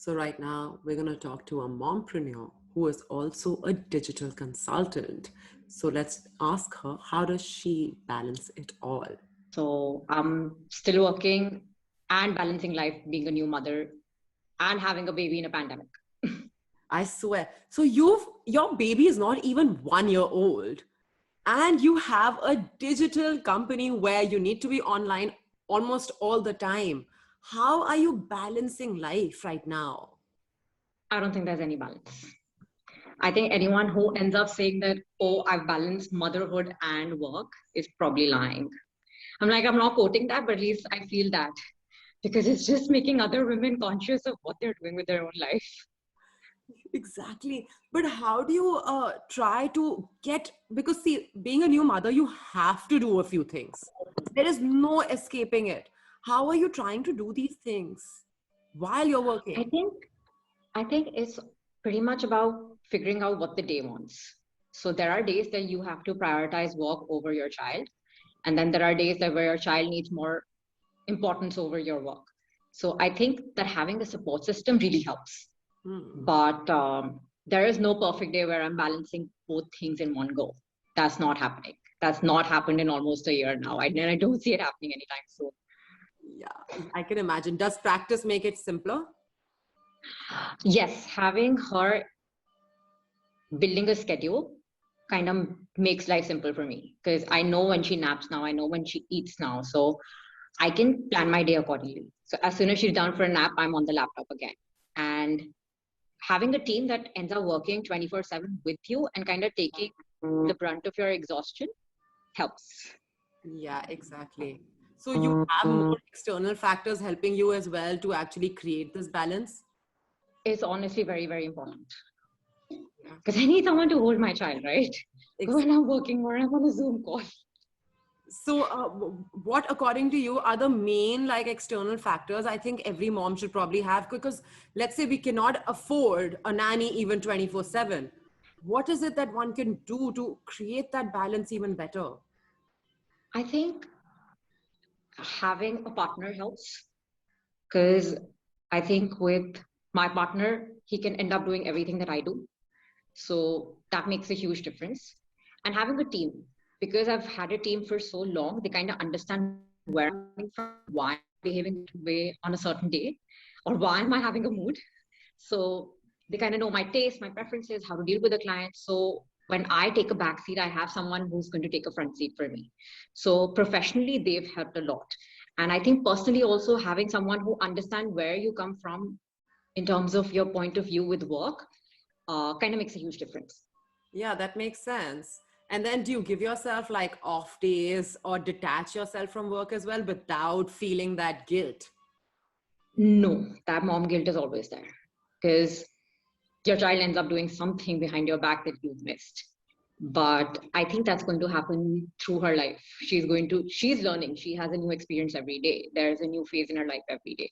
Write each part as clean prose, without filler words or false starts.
So right now we're going to talk to a mompreneur who is also a digital consultant. So let's ask her, how does she balance it all? So I'm still working and balancing life, being a new mother and having a baby in a pandemic. I swear. So your baby is not even 1 year old, and you have a digital company where you need to be online almost all the time. How are you balancing life right now? I don't think there's any balance. I think anyone who ends up saying that, oh, I've balanced motherhood and work is probably lying. I'm not quoting that, but at least I feel that because it's just making other women conscious of what they're doing with their own life. Exactly. But how do you try to get, because see, being a new mother, you have to do a few things. There is no escaping it. How are you trying to do these things while you're I working? think I think it's pretty much about figuring out what the day wants. So there are days that you have to prioritize work over your child, and then there are days that where your child needs more importance over your work. So I think that having a support system really helps. Hmm. But there is no perfect day where I'm balancing both things in one go. That's not happening. That's not happened in almost a year now. I don't see it happening anytime soon. Yeah, I can imagine. Does practice make it simpler? Yes, having her building a schedule kind of makes life simple for me because I know when she naps now, I know when she eats now. So I can plan my day accordingly. So as soon as she's done for a nap, I'm on the laptop again. And having a team that ends up working 24/7 with you and kind of taking the brunt of your exhaustion helps. Yeah, exactly. So you have more external factors helping you as well to actually create this balance? It's honestly very, very important because I need someone to hold my child, right? When I'm working or I'm on a Zoom call. So, what, according to you, are the main like external factors I think every mom should probably have? Because let's say we cannot afford a nanny even 24/7. What is it that one can do to create that balance even better? I think having a partner helps because I think with my partner, he can end up doing everything that I do. So that makes a huge difference. And having a team, because I've had a team for so long, they kind of understand where I'm coming from, why I'm behaving that way on a certain day, or why am I having a mood. So they kind of know my taste, my preferences, how to deal with the client. So when I take a back seat, I have someone who's going to take a front seat for me. So professionally, they've helped a lot. And I think personally, also having someone who understands where you come from in terms of your point of view with work kind of makes a huge difference. Yeah, that makes sense. And then do you give yourself like off days or detach yourself from work as well without feeling that guilt? No, that mom guilt is always there because your child ends up doing something behind your back that you've missed. But I think that's going to happen through her life. She's learning. She has a new experience every day. There's a new phase in her life every day.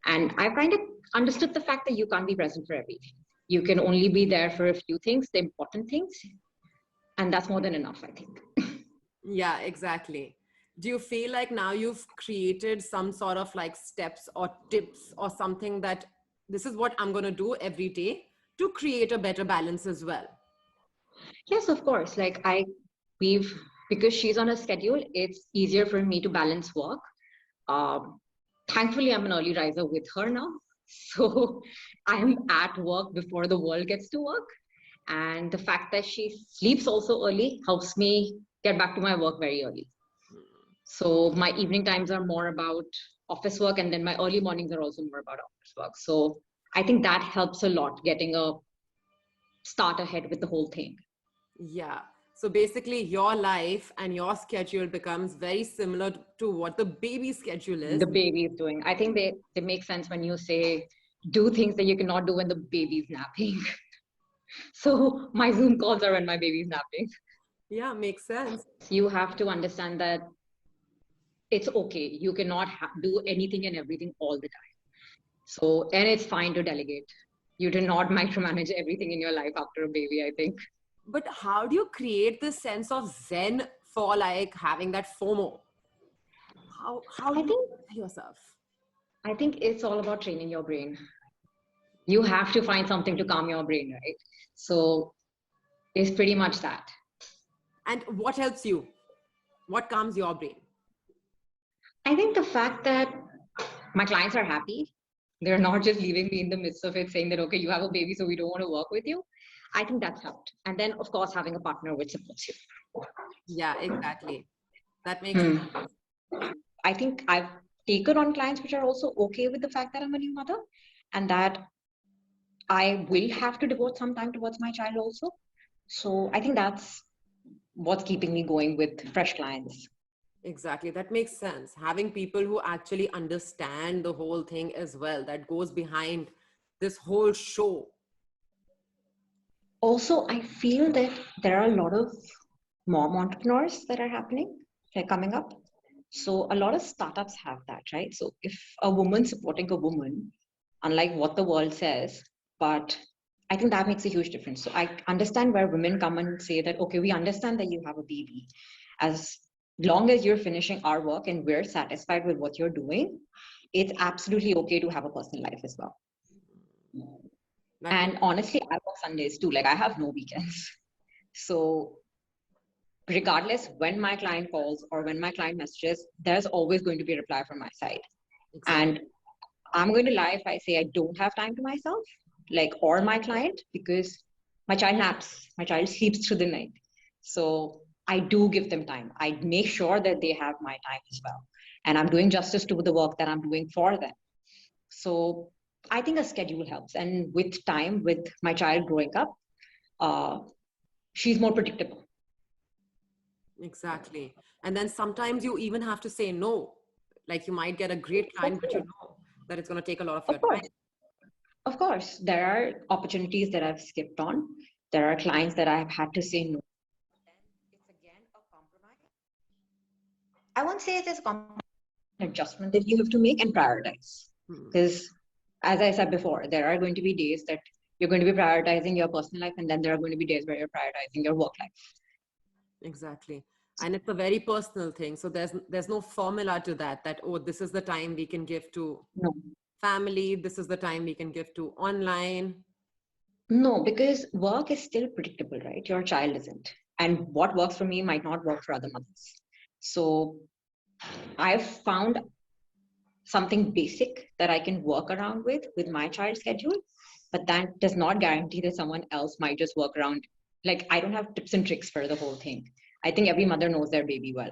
And I've kind of understood the fact that you can't be present for everything. You can only be there for a few things, the important things. And that's more than enough, I think. Yeah, exactly. Do you feel like now you've created some sort of like steps or tips or something that this is what I'm going to do every day to create a better balance as well? Yes, of course. We've, because she's on a schedule, it's easier for me to balance work. Um, Thankfully, I'm an early riser with her now. So I'm at work before the world gets to work. And the fact that she sleeps also early helps me get back to my work very early. So my evening times are more about office work, and then my early mornings are also more about office work. So I think that helps a lot getting a start ahead with the whole thing. Yeah. So basically, your life and your schedule becomes very similar to what the baby schedule is. The baby is doing. I think they make sense when you say do things that you cannot do when the baby's napping. So my Zoom calls are when my baby's napping. Yeah, makes sense. You have to understand that it's okay. You cannot do anything and everything all the time. So, and it's fine to delegate. You do not micromanage everything in your life after a baby, I think. But how do you create this sense of zen for like having that FOMO? How I do you think prepare yourself? I think it's all about training your brain. You have to find something to calm your brain, right? So it's pretty much that. And what helps you? What calms your brain? I think the fact that my clients are happy, they're not just leaving me in the midst of it saying that, okay, you have a baby, so we don't want to work with you. I think that's helped. And then, of course, having a partner which supports you. Yeah, exactly. That makes Hmm. sense. I think I've taken on clients which are also okay with the fact that I'm a new mother and that I will have to devote some time towards my child also. So I think that's what's keeping me going with fresh clients. Exactly. That makes sense. Having people who actually understand the whole thing as well, that goes behind this whole show. Also, I feel that there are a lot of mom entrepreneurs that are happening, like coming up. So a lot of startups have that, right? So if a woman supporting a woman, unlike what the world says, but I think that makes a huge difference. So I understand where women come and say that, okay, we understand that you have a baby. As long as you're finishing our work and we're satisfied with what you're doing, it's absolutely okay to have a personal life as well. That makes And honestly, I work Sundays too. Like I have no weekends. So regardless when my client calls or when my client messages, there's always going to be a reply from my side. exactly. And I'm going to lie if I say I don't have time to myself, like, or my client, because my child naps, my child sleeps through the night. So I do give them time. I make sure that they have my time as well. And I'm doing justice to the work that I'm doing for them. So I think a schedule helps. And with time, with my child growing up, uh, she's more predictable. Exactly. And then sometimes you even have to say no. Like you might get a great Of client, but you course. know that it's going to take a lot of Of your time. course. Of course, there are opportunities that I've skipped on. There are clients that I've had to say no. Then it's again a compromise. I won't say it is a compromise, an adjustment that you have to make and prioritize. Hmm. Because, as I said before, there are going to be days that you're going to be prioritizing your personal life, and then there are going to be days where you're prioritizing your work life. Exactly. And it's a very personal thing. So there's no formula to that, that, oh, this is the time we can give to No, family, this is the time we can give to online. no, because work is still predictable, right? Your child isn't. And what works for me might not work for other mothers. So I've found something basic that I can work around with my child's schedule, but that does not guarantee that someone else might just work around. Like I don't have tips and tricks for the whole thing. I think every mother knows their baby well,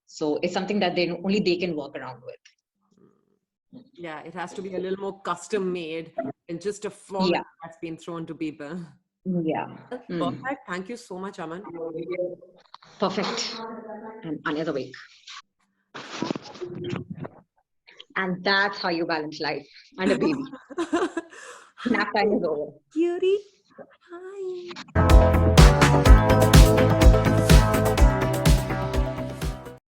so it's something that only they can work around with. Yeah, it has to be a little more custom made than just a Yeah, formula that's been thrown to people. yeah. Mm. Perfect. Thank you so much, Aman. Perfect. And Anya's awake, and that's how you balance life and a baby. Nap time is over. Cutie. Hi.